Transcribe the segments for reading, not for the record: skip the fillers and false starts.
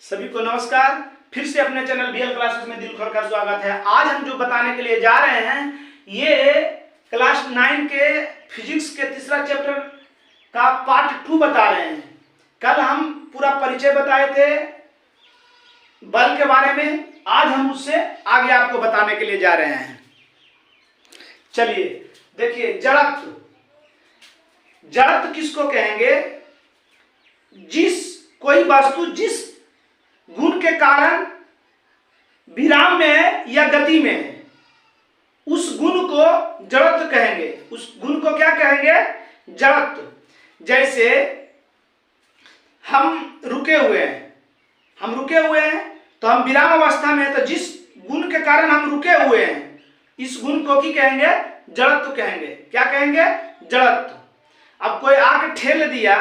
सभी को नमस्कार। फिर से अपने चैनल बीएल क्लासेस में दिल खोलकर स्वागत है। आज हम जो बताने के लिए जा रहे हैं ये क्लास 9 के फिजिक्स के तीसरा चैप्टर का पार्ट 2 बता रहे हैं। कल हम पूरा परिचय बताए थे बल के बारे में, आज हम उससे आगे आपको बताने के लिए जा रहे हैं। चलिए देखिए, जड़त्व। जड़त्व किसको कहेंगे? कोई वस्तु जिस गुण के कारण विराम में है या गति में है, उस गुण को जड़त्व कहेंगे। उस गुण को क्या कहेंगे? जड़त्व। जैसे हम रुके हुए हैं तो हम विराम अवस्था में है, तो जिस गुण के कारण हम रुके हुए हैं, इस गुण को की कहेंगे? जड़त्व कहेंगे। क्या कहेंगे? जड़त्व। अब कोई आके ठेल दिया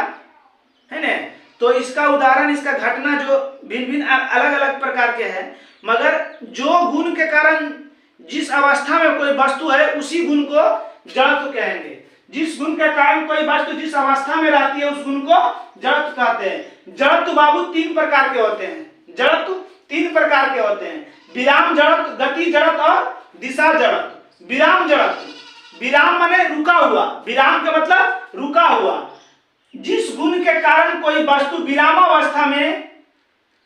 है ना, तो इसका उदाहरण, इसका घटना जो भिन्न भिन्न अलग अलग प्रकार के हैं, मगर जो गुण के कारण जिस अवस्था में कोई वस्तु है उसी गुण को जड़त्व कहेंगे। जिस गुण के कारण कोई वस्तु जिस अवस्था में रहती है उस गुण को जड़त्व कहते हैं। जड़त्व बाबू 3 प्रकार के होते हैं। जड़त्व 3 प्रकार के होते हैं: विराम जड़त्व, गति जड़त्व और दिशा जड़त्व। विराम जड़त्व, विराम माने रुका हुआ, विराम का मतलब रुका हुआ। जिस गुण के कारण कोई वस्तु विरामावस्था में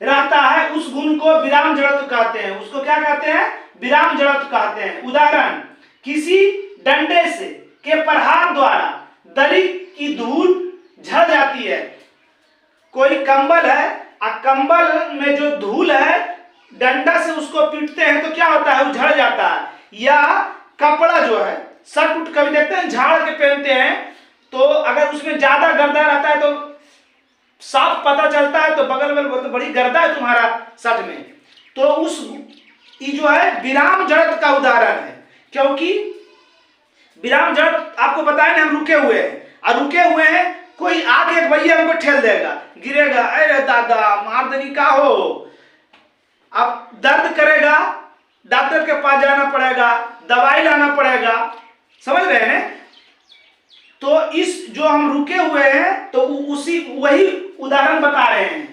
रहता है उस गुण को विराम जड़त्व कहते हैं। उसको क्या कहते हैं? विराम जड़त्व कहते हैं। उदाहरण, किसी डंडे से के प्रहार द्वारा दरी की धूल झड़ जाती है। कोई कंबल है और कंबल में जो धूल है, डंडा से उसको पीटते हैं तो क्या होता है? वो झड़ जाता है। या कपड़ा जो है, शर्ट उठ कभी देखते हैं झाड़ के पहनते हैं, तो अगर उसमें ज्यादा गर्दा रहता है तो साफ पता चलता है, तो बगल में तो बड़ी गर्दा है तुम्हारा शर्ट में, तो उस ये जो है विराम जड़त्व का उदाहरण है। क्योंकि विराम जड़त्व आपको बताया ना, हम रुके हुए हैं और रुके हुए हैं, कोई आके एक भैया हमको ठेल देगा, गिरेगा, अरे दादा मार देनी का हो, अब दर्द करेगा, डॉक्टर के पास जाना पड़ेगा, दवाई लाना पड़ेगा। समझ रहे हैं? तो इस जो हम रुके हुए हैं तो वही उदाहरण बता रहे हैं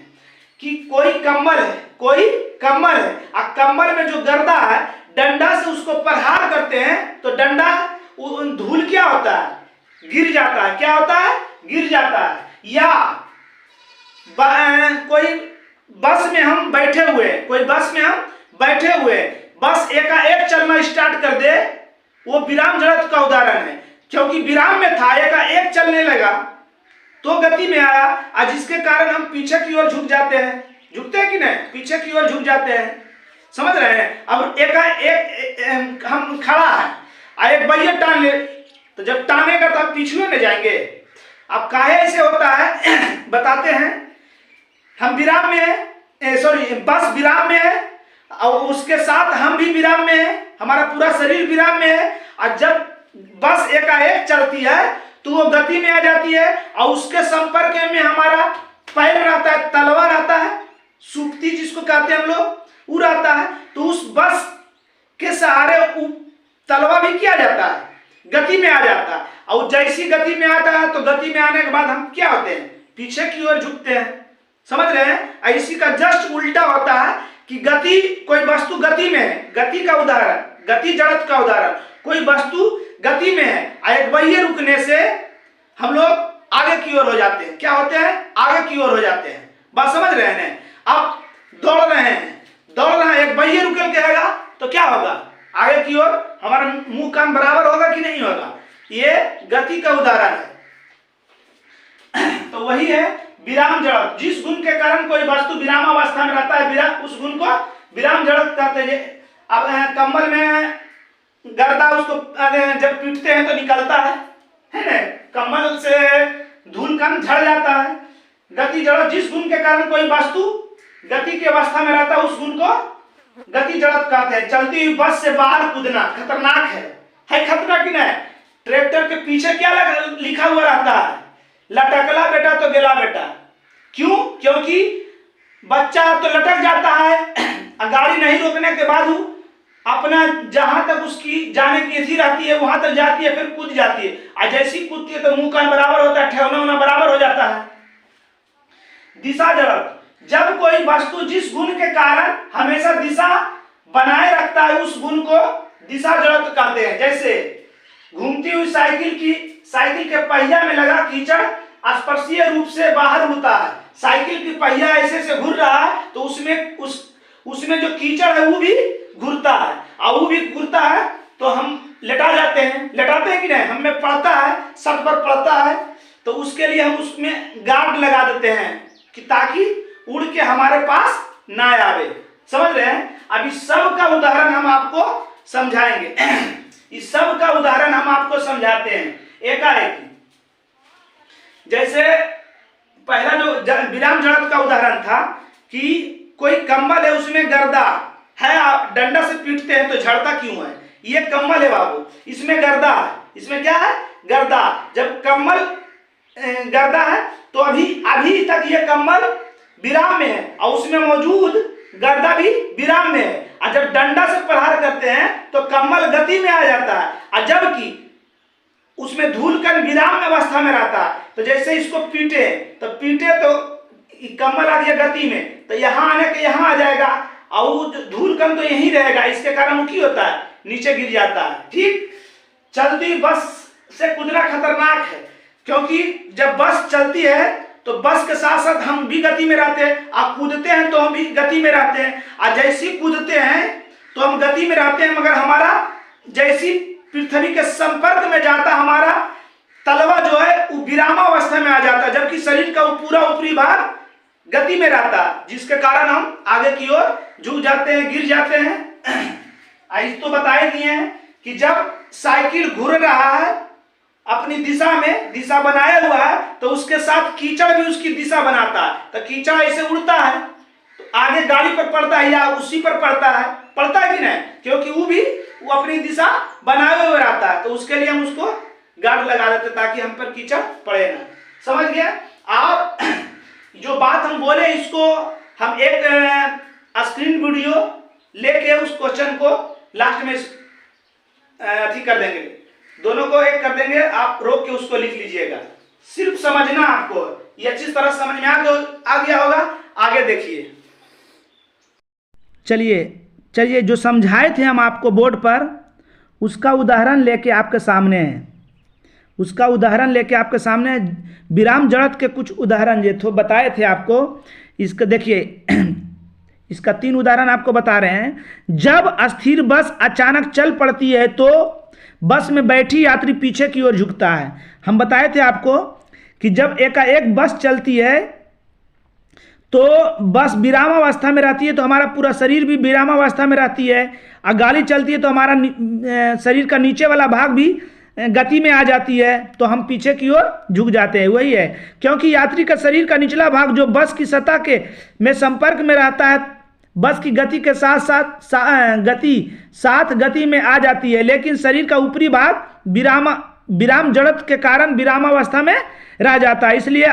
कि कोई कम्बल है और कम्बल में जो गर्दा है, डंडा से उसको प्रहार करते हैं तो डंडा धूल क्या होता है? गिर जाता है। क्या होता है? गिर जाता है। या कोई बस में हम बैठे हुए, बस एकाएक चलना स्टार्ट कर दे, वो विराम जड़त्व का उदाहरण है। क्योंकि विराम में था, एकाएक चलने लगा तो गति में आया, और जिसके कारण हम पीछे की ओर झुक जाते हैं। झुकते हैं कि नहीं? पीछे की ओर झुक जाते हैं। समझ रहे हैं? अब एकाएक हम खड़ा है और एक पहिया टान ले, तो जब टानेगा तो आप पीछे में जाएंगे। अब काहे ऐसे होता है बताते हैं। हम विराम में है, बस विराम में है और उसके साथ हम भी विराम में है, हमारा पूरा शरीर विराम में है, और जब बस एकाएक चलती है तो वो गति में आ जाती है और उसके संपर्क में हमारा पैर रहता है, तलवा रहता है, सुप्ति जिसको कहते हैं हम लोग, वो रहता है। तो उस बस के सहारे तलवा भी किया जाता है, गति में आ जाता है। और जैसी गति में आता है तो गति में आने के बाद हम क्या होते हैं? पीछे की ओर झुकते हैं। समझ रहे हैं? इसी का जस्ट उल्टा होता है कि गति, कोई वस्तु गति में है, गति का उदाहरण, गति जड़त्व का उदाहरण, कोई वस्तु गति में है और एक पहिए रुकने से हम लोग आगे की ओर हो जाते हैं। क्या होते हैं? आगे की ओर हो जाते हैं। बात समझ रहे हैं? अब दौड़ रहे हैं, एक पहिए रुकल के आएगा तो क्या होगा? आगे की ओर हमारा मुंह कान बराबर होगा कि नहीं होगा? ये गति का उदाहरण है। तो वही है विराम जड़त्व। जिस गुण के कारण कोई वस्तु विरामावस्था में रहता है, उस गुण को विराम जड़त्व कहते हैं। अब कंबल में गर्दा, उसको जब पीटते हैं तो निकलता है ना, कंबल से धूल कण झड़ जाता है। गति जड़त्व, जिस गुण के कारण कोई वस्तु गति की अवस्था में रहता है उस गुण को गति जड़त्व कहते हैं। चलती हुई बस से बाहर कूदना खतरनाक है खतरा कि नहीं? ट्रैक्टर के पीछे क्या लिखा हुआ रहता है? लटकला बेटा तो गेला बेटा। क्यों? क्योंकि बच्चा तो लटक जाता है, गाड़ी नहीं रोकने के बाद अपना जहां तक उसकी जाने की इच्छा रहती है वहां तक जाती है, फिर कूद जाती है, और जैसी कूदती है तो मुंह कान बराबर होता है, ठेवना बराबर हो जाता है। दिशा जड़त्व, जब कोई वस्तु जिस गुण के कारण हमेशा दिशा बनाए रखता है उस गुण को दिशा जड़त्व कहते हैं। जैसे घूमती हुई साइकिल के पहिया में लगा कीचड़ स्पर्शीय रूप से बाहर उड़ता है। साइकिल की पहिया ऐसे से घूर रहा है तो उसमें जो कीचड़ है वो भी घूरता है, और वो भी घूरता है तो हम लेटाते हैं कि नहीं, हमें पड़ता है, सर पर पड़ता है, तो उसके लिए हम उसमें गार्ड लगा देते हैं कि ताकि उड़ के हमारे पास ना आवे। समझ रहे हैं? अब इस सब का उदाहरण हम आपको समझाएंगे। इस सब का उदाहरण हम आपको समझाते हैं एकाएक। जैसे पहला जो विराम जड़त्व का उदाहरण था कि कोई कंबल है उसमें गर्दा है, आप डंडा से पीटते हैं तो झड़ता क्यों है? ये कंबल है बाबू, इसमें गर्दा है। इसमें क्या है? गर्दा। जब कंबल गर्दा है तो अभी तक ये कंबल विराम में है और उसमें मौजूद गर्दा भी विराम में है, और जब डंडा से प्रहार करते हैं तो कंबल गति में आ जाता है, और जबकि उसमें धूलकण विराम में अवस्था में रहता है। तो जैसे इसको पीटे तो कंबल आ गया गति में, तो यहाँ आने के यहाँ आ जाएगा, और धूलकण तो यहीं रहेगा। इसके कारण वो क्या होता है? नीचे गिर जाता है। ठीक, चलती बस से कूदना खतरनाक है, क्योंकि जब बस चलती है तो बस के साथ साथ हम भी गति में रहते हैं, आप कूदते हैं तो हम भी गति में रहते हैं, और जैसी कूदते हैं तो हम गति में रहते हैं, मगर हमारा जैसी पृथ्वी के संपर्क में जाता हमारा तलवा जो है वो विरामावस्था में आ जाता है, जबकि शरीर का वो पूरा ऊपरी भाग गति में रहता है, जिसके कारण हम आगे की ओर झुक जाते हैं, गिर जाते हैं। इस तो बताए दिए हैं कि जब साइकिल घूर रहा है अपनी दिशा में, दिशा बनाया हुआ है, तो उसके साथ कीचड़ भी उसकी दिशा बनाता है, तो कीचड़ ऐसे उड़ता है तो आगे गाड़ी पर पड़ता है या उसी पर पड़ता है कि नहीं, क्योंकि वो अपनी दिशा बनाए हुए रहता है, तो उसके लिए हम उसको गार्ड लगा देते ताकि हम पर कीचड़ पड़े ना। समझ गया? और जो बात हम बोले इसको हम एक स्क्रीन वीडियो लेके उस क्वेश्चन को लास्ट में अथी कर देंगे, दोनों को एक कर देंगे, आप रोक के उसको लिख लीजिएगा। सिर्फ समझना, आपको ये अच्छी तरह समझ में आ गया होगा। आगे देखिए। चलिए जो समझाए थे हम आपको बोर्ड पर, उसका उदाहरण लेके आपके सामने है। विराम जड़त्व के कुछ उदाहरण जो थे बताए थे आपको। इसका देखिए, इसका 3 उदाहरण आपको बता रहे हैं। जब स्थिर बस अचानक चल पड़ती है तो बस में बैठी यात्री पीछे की ओर झुकता है। हम बताए थे आपको कि जब एकाएक बस चलती है तो बस विरामावस्था में रहती है, तो हमारा पूरा शरीर भी विरामावस्था में रहती है, और गाड़ी चलती है तो हमारा शरीर का नीचे वाला भाग भी गति में आ जाती है, तो हम पीछे की ओर झुक जाते हैं। वही है, क्योंकि यात्री का शरीर का निचला भाग जो बस की सतह के में संपर्क में रहता है, बस की गति के साथ गति में आ जाती है, लेकिन शरीर का ऊपरी भाग विराम जड़त्व के कारण विरामावस्था में रह जाता है, इसलिए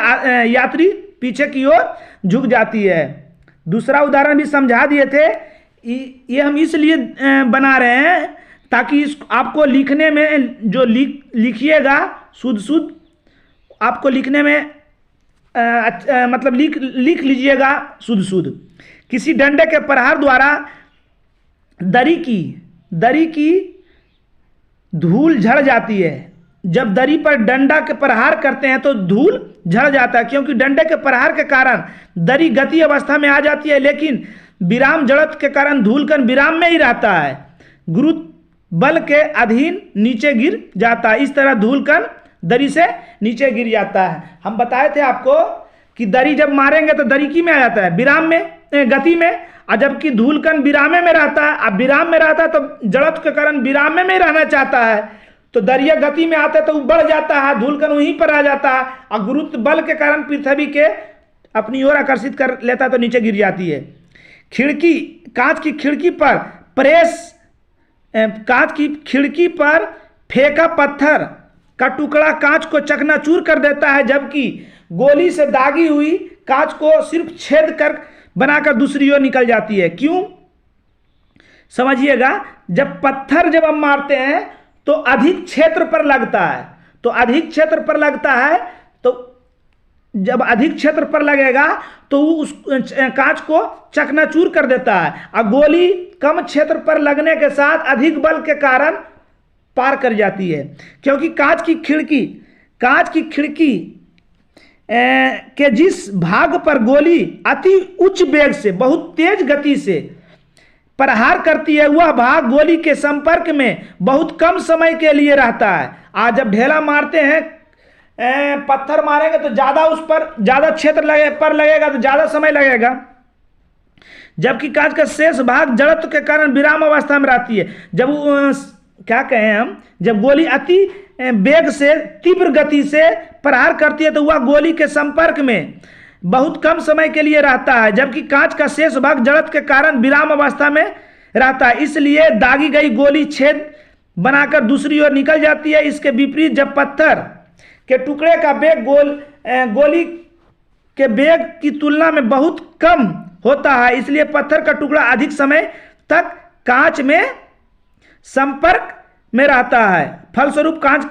यात्री पीछे की ओर झुक जाती है। दूसरा उदाहरण भी समझा दिए थे, ये हम इसलिए बना रहे हैं ताकि आपको लिखने में जो लिखिएगा शुद्ध आपको लिखने में मतलब लिख लीजिएगा शुद्ध। किसी डंडे के प्रहार द्वारा दरी की धूल झड़ जाती है। जब दरी पर डंडा के प्रहार करते हैं तो धूल झड़ जाता है, क्योंकि डंडे के प्रहार के कारण दरी गति अवस्था में आ जाती है, लेकिन विराम जड़त्व के कारण धूलकण विराम में ही रहता है, गुरुत्व बल के अधीन नीचे गिर जाता है। इस तरह धूलकण दरी से नीचे गिर जाता है। हम बताए थे आपको कि दरी जब मारेंगे तो दरी की में आ जाता है, विराम में, गति में, और जबकि धूलकण विरामे में रहता है। अब विराम में रहता है तो जड़त्व के कारण विराम में ही रहना चाहता है, तो दरिया गति में आता है तो वो बढ़ जाता है, धूलकण वहीं पर आ जाता है, और गुरुत्व बल के कारण पृथ्वी के अपनी ओर आकर्षित कर लेता है तो नीचे गिर जाती है। कांच की खिड़की पर फेंका पत्थर का टुकड़ा कांच को चकनाचूर कर देता है, जबकि गोली से दागी हुई कांच को सिर्फ छेद कर बनाकर दूसरी ओर निकल जाती है। क्यों? समझिएगा, जब पत्थर जब हम मारते हैं तो अधिक क्षेत्र पर लगता है, तो जब अधिक क्षेत्र पर लगेगा तो वो उस कांच को चकनाचूर कर देता है, और गोली कम क्षेत्र पर लगने के साथ अधिक बल के कारण पार कर जाती है। क्योंकि कांच की खिड़की के जिस भाग पर गोली अति उच्च वेग से बहुत तेज गति से प्रहार करती है, वह भाग गोली के संपर्क में बहुत कम समय के लिए रहता है। आज जब ढेला मारते हैं, पत्थर मारेंगे तो ज़्यादा उस पर ज़्यादा क्षेत्र लगेगा तो ज़्यादा समय लगेगा, जबकि कांच का शेष भाग जड़त्व के कारण विराम अवस्था में रहती है। जब गोली अति वेग से तीव्र गति से प्रहार करती है तो वह गोली के संपर्क में बहुत कम समय के लिए रहता है, जबकि कांच का शेष भाग जड़त्व के कारण विराम अवस्था में रहता है। इसलिए दागी गई गोली छेद बनाकर दूसरी ओर निकल जाती है। इसके विपरीत जब पत्थर के टुकड़े का वेग गोली के वेग की तुलना में बहुत कम होता है, इसलिए पत्थर का टुकड़ा अधिक समय तक कांच में संपर्क में रहता है। फलस्वरूप कांच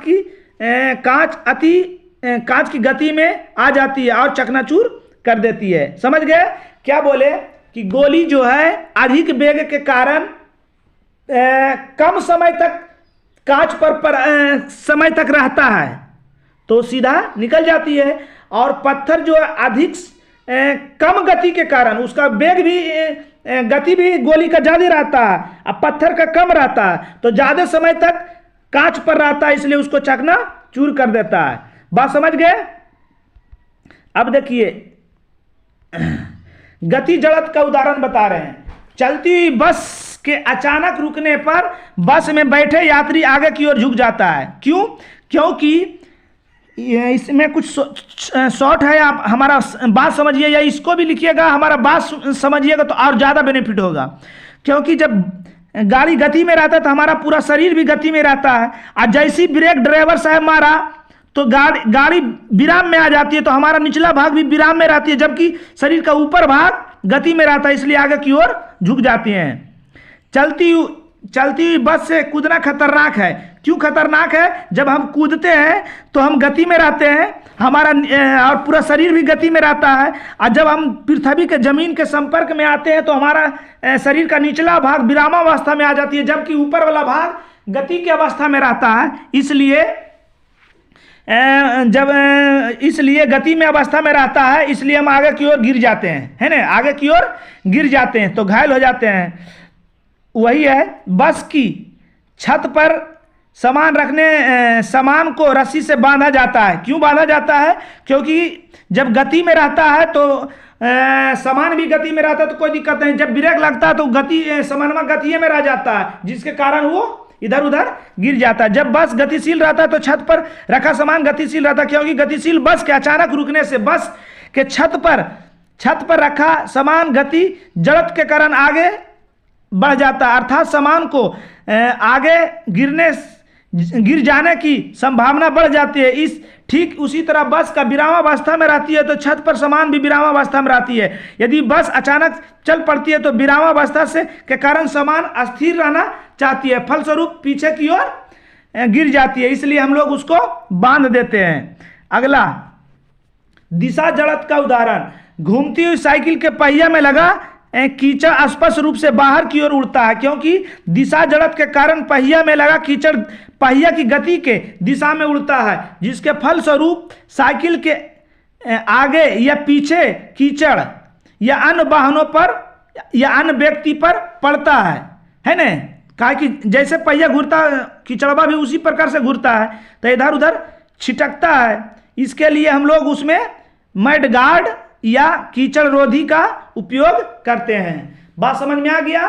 की गति में आ जाती है और चकनाचूर कर देती है। समझ गए? क्या बोले कि गोली जो है अधिक वेग के कारण कम समय तक कांच पर समय तक रहता है तो सीधा निकल जाती है, और पत्थर जो अधिक कम गति के कारण उसका वेग भी गति भी गोली का ज़्यादा रहता है, अब पत्थर का कम रहता है तो ज़्यादा समय तक कांच पर रहता है, इसलिए उसको चकना चूर कर देता है। बात समझ गए? अब देखिए गति जड़त्व का उदाहरण बता रहे हैं। चलती हुई बस के अचानक रुकने पर बस में बैठे यात्री आगे की ओर झुक जाता है। क्यों? क्योंकि इसमें कुछ शॉर्ट है, आप हमारा बात समझिए या इसको भी लिखिएगा, हमारा बात समझिएगा तो और ज़्यादा बेनिफिट होगा। क्योंकि जब गाड़ी गति में रहता है तो हमारा पूरा शरीर भी गति में रहता है, और जैसी ब्रेक ड्राइवर साहब मारा तो गाड़ी विराम में आ जाती है, तो हमारा निचला भाग भी विराम में रहती है, जबकि शरीर का ऊपर भाग गति में रहता है, इसलिए आगे की ओर झुक जाती हैं। चलती हुई बस से कूदना खतरनाक है। क्यों खतरनाक है? जब हम कूदते हैं तो हम गति में रहते हैं, हमारा और पूरा शरीर भी गति में रहता है, और जब हम पृथ्वी के जमीन के संपर्क में आते हैं तो हमारा शरीर का निचला भाग विरामावस्था में आ जाती है, जबकि ऊपर वाला भाग गति की अवस्था में रहता है। इसलिए गति में अवस्था में रहता है, इसलिए हम आगे की ओर गिर जाते हैं, है ना, आगे की ओर गिर जाते हैं तो घायल हो जाते हैं। वही है, बस की छत पर सामान को रस्सी से बांधा जाता है। क्यों बांधा जाता है? क्योंकि जब गति में रहता है तो सामान भी गति में रहता है तो कोई दिक्कत नहीं, जब ब्रेक लगता है तो सामान गति में रह जाता है, जिसके कारण वो इधर उधर गिर जाता है। जब बस गतिशील रहता है तो छत पर रखा सामान गतिशील रहता है, क्योंकि गतिशील बस के अचानक रुकने से बस के छत पर रखा सामान गति जड़त्व के कारण आगे बढ़ जाता है, अर्थात सामान को आगे गिर जाने की संभावना बढ़ जाती है। ठीक उसी तरह बस का विरामावस्था में रहती है तो छत पर सामान भी विरामावस्था में रहती है। यदि बस अचानक चल पड़ती है तो विरामावस्था के कारण सामान अस्थिर रहना चाहती है, फलस्वरूप पीछे की ओर गिर जाती है, इसलिए हम लोग उसको बांध देते हैं। अगला, दिशा जड़त्व का उदाहरण। घूमती हुई साइकिल के पहिया में लगा कीचड़ स्पष्ट रूप से बाहर की ओर उड़ता है, क्योंकि दिशा जड़त्व के कारण पहिया में लगा कीचड़ पहिया की गति के दिशा में उड़ता है, जिसके फलस्वरूप साइकिल के आगे या पीछे कीचड़ या अन्य वाहनों पर या अन्य व्यक्ति पर पड़ता है ना। कहा कि जैसे पहिया घूरता कीचड़वा भी उसी प्रकार से घूरता है तो इधर उधर छिटकता है। इसके लिए हम लोग उसमें मड गार्ड या कीचड़ रोधी का उपयोग करते हैं। बात समझ में आ गया?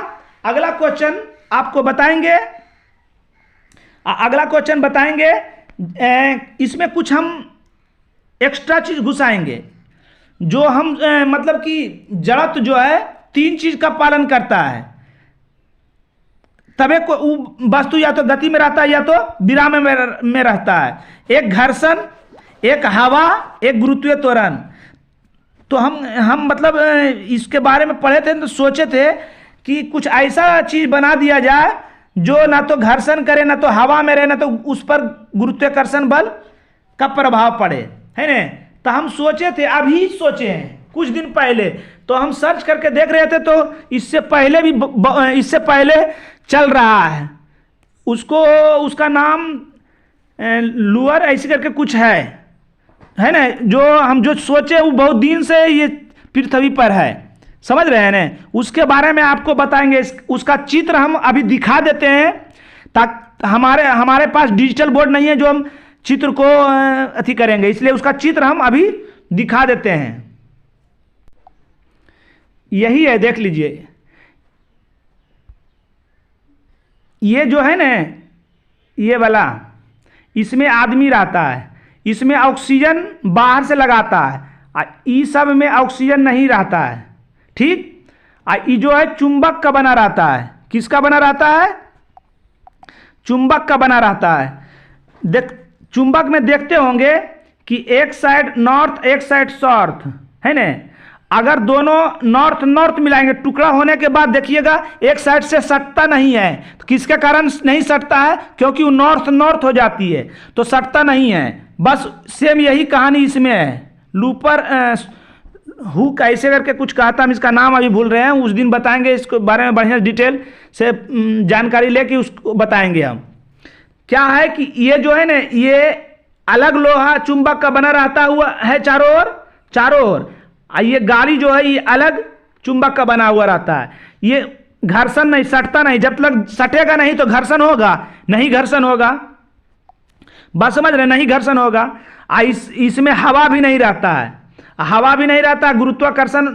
अगला क्वेश्चन आपको बताएंगे, इसमें कुछ हम एक्स्ट्रा चीज घुसाएंगे जो हम मतलब कि जड़त्व जो है 3 चीज का पालन करता है, तबे को वस्तु या तो गति में रहता है या तो विराम में रहता है। एक घर्षण, एक हवा, एक गुरुत्वीय त्वरण। तो हम मतलब इसके बारे में पढ़े थे तो सोचे थे कि कुछ ऐसा चीज बना दिया जाए जो ना तो घर्षण करे, ना तो हवा में रहे, ना तो उस पर गुरुत्वाकर्षण बल का प्रभाव पड़े, है ना। तो हम सोचे थे, अभी सोचे हैं कुछ दिन पहले, तो हम सर्च करके देख रहे थे तो इससे पहले भी इससे पहले चल रहा है। उसका नाम लूअर ऐसे करके कुछ है ना, जो हम जो सोचे वो बहुत दिन से ये पृथ्वी पर है, समझ रहे हैं ना। उसके बारे में आपको बताएंगे, उसका चित्र हम अभी दिखा देते हैं, ताकि हमारे पास डिजिटल बोर्ड नहीं है जो हम चित्र को अथी करेंगे, इसलिए उसका चित्र हम अभी दिखा देते हैं। यही है, देख लीजिए, ये जो है ना, ये वाला, इसमें आदमी रहता है, इसमें ऑक्सीजन बाहर से लगाता है, ये सब में ऑक्सीजन नहीं रहता है, ठीक। ये जो है चुंबक का बना रहता है। किसका बना रहता है? चुंबक का बना रहता है। चुंबक में देखते होंगे कि एक साइड नॉर्थ एक साइड साउथ है ना। अगर दोनों नॉर्थ नॉर्थ मिलाएंगे, टुकड़ा होने के बाद देखिएगा एक साइड से सटता नहीं है। तो किसके कारण नहीं सटता है? क्योंकि वो नॉर्थ नॉर्थ हो जाती है, तो सटता नहीं है। बस सेम यही कहानी इसमें है। लूपर हुक ऐसे करके कुछ कहता, हम इसका नाम अभी भूल रहे हैं, उस दिन बताएंगे इसके बारे में बढ़िया डिटेल से जानकारी लेके उसको बताएंगे हम। क्या है कि ये जो है ना, ये अलग लोहा चुंबक का बना रहता हुआ है चारों ओर। ये गाड़ी जो है ये अलग चुंबक का बना हुआ रहता है। ये घर्षण नहीं, सटता नहीं, जब तक सटेगा नहीं तो घर्षण होगा नहीं, घर्षण होगा, बस समझ रहे, नहीं घर्षण होगा। इसमें हवा भी नहीं रहता है, हवा भी नहीं रहता, गुरुत्वाकर्षण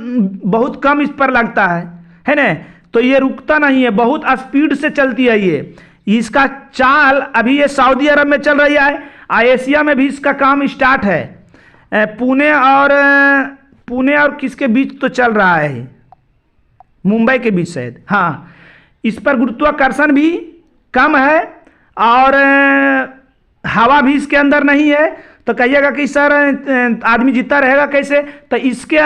बहुत कम इस पर लगता है ना। तो ये रुकता नहीं है, बहुत स्पीड से चलती है ये। इसका चाल अभी ये सऊदी अरब में चल रही है, एशिया में भी इसका काम स्टार्ट है। पुणे और किसके बीच तो चल रहा है, मुंबई के बीच शायद, हाँ। इस पर गुरुत्वाकर्षण भी कम है और हवा भी इसके अंदर नहीं है। तो कहिएगा कि सर आदमी जीता रहेगा कैसे? तो इसके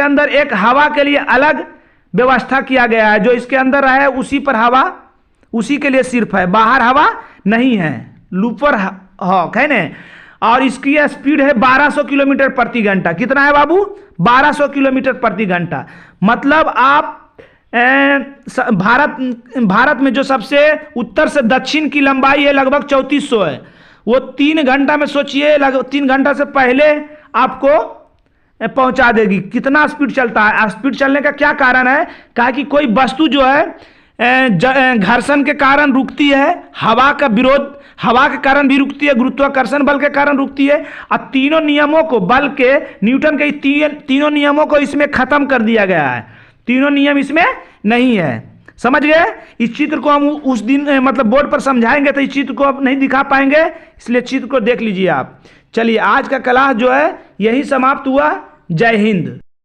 अंदर एक हवा के लिए अलग व्यवस्था किया गया है। जो इसके अंदर है उसी पर हवा उसी के लिए सिर्फ है, बाहर हवा नहीं है। लूपर हॉक है ना, और इसकी स्पीड है 1200 किलोमीटर प्रति घंटा। कितना है बाबू? 1200 किलोमीटर प्रति घंटा। मतलब आप भारत में जो सबसे उत्तर से दक्षिण की लंबाई है लगभग 3400 है, वो 3 घंटा में सोचिए, लगभग 3 घंटा से पहले आपको पहुंचा देगी। कितना स्पीड चलता है? स्पीड चलने का क्या कारण है? कहा कि कोई वस्तु जो है घर्षण के कारण रुकती है, हवा के कारण भी रुकती है, गुरुत्वाकर्षण बल के कारण रुकती है, और तीनों नियमों को, बल के, न्यूटन के तीनों नियमों को इसमें खत्म कर दिया गया है। तीनों नियम इसमें नहीं है, समझ गए? इस चित्र को हम उस दिन मतलब बोर्ड पर समझाएंगे तो इस चित्र को आप नहीं दिखा पाएंगे, इसलिए चित्र को देख लीजिए आप। चलिए, आज का क्लास जो है यही समाप्त हुआ। जय हिंद।